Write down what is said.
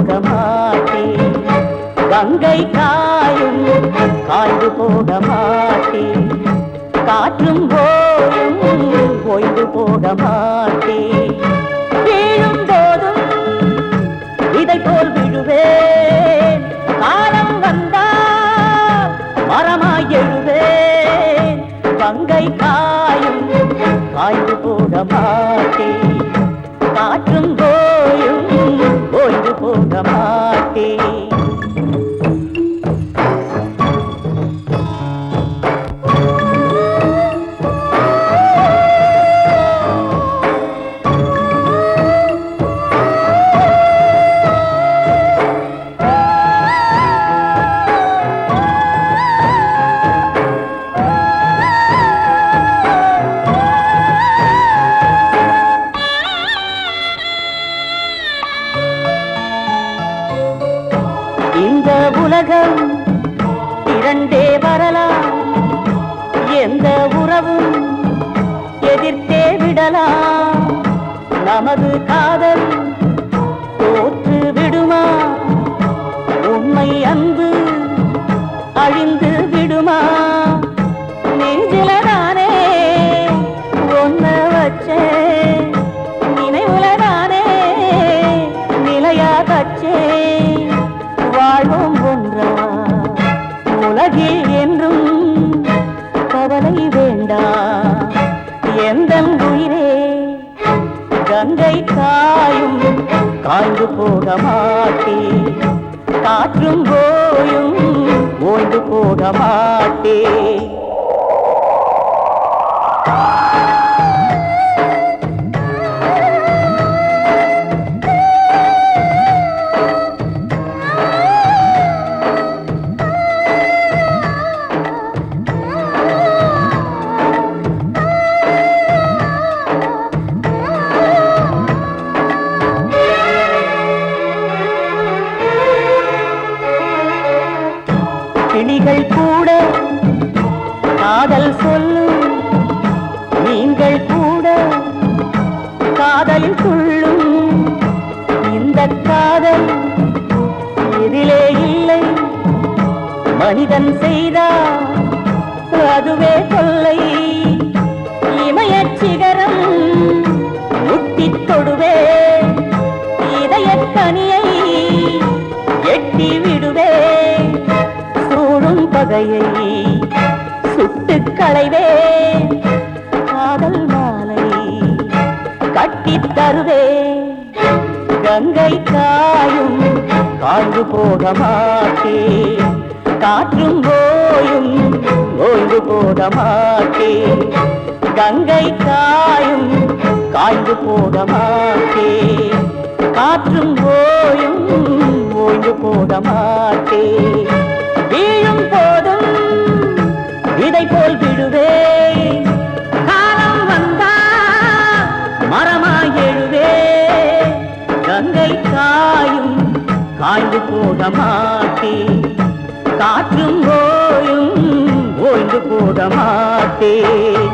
போக மாட்டேன். கங்கை காயும் காய்ந்து போக மாட்டேன். காற்றும் போயும் ஓய்ந்து போக மாட்டேன். வீழும் போதும் இதை போல் விழுவேன். காலம் வந்தால் மரமாய் எழுவேன். கங்கை காயும் காய்ந்து போக மாட்டேன். காற்றும் போயும் ஓய்ந்து போக மாட்டேன். இந்த உலகம் இரண்டே வரலாம். எந்த உறவும் எதிர்த்தே விடலாம். நமது காதல் தோற்று விடுமா? உண்மை அன்பு அழிந்து விடுமா? நெஞ்சிலதானே ஒன்ன வச்சே, நினைவுலதானே நிலையா கச்சே. வாழ்வோம் ஒன்றா உலகில் என்றும் கவலை வேண்டாம். எந்த உயிரே கங்கை காயும் காய்ந்து போக மாட்டேன். காற்றும் போயும் ஓய்ந்து போக மாட்டேன். கிளிகள் கூட காதல் சொல்லும். நீங்கள் கூட காதலில் துள்ளும். இந்த காதல் எதிலே இல்லை. மனிதன் செய்தால் அதுவே கொல்லை. இமயச் சிகரம் முட்டித் தொடுவே. இதயக் கனியை எட்டி விடுவே. பகையை சுட்டுக் களைவே. காதல் மாலை கட்டித் தருவே. கங்கை காயும் காய்ந்து போக மாட்டேன். காற்றும் போயும் ஓய்ந்து போக மாட்டேன். கங்கை காயும் காய்ந்து போக மாட்டேன். காற்றும் போயும் ஓய்ந்து போக மாட்டேன். வீழும் போதும் இதை போல் விடுவேன். காலம் வந்தா மரமாய் எழுவேன். கங்கை காயும் காய்ந்து போக மாட்டேன். காற்றும் போயும் ஓய்ந்து போக மாட்டேன்.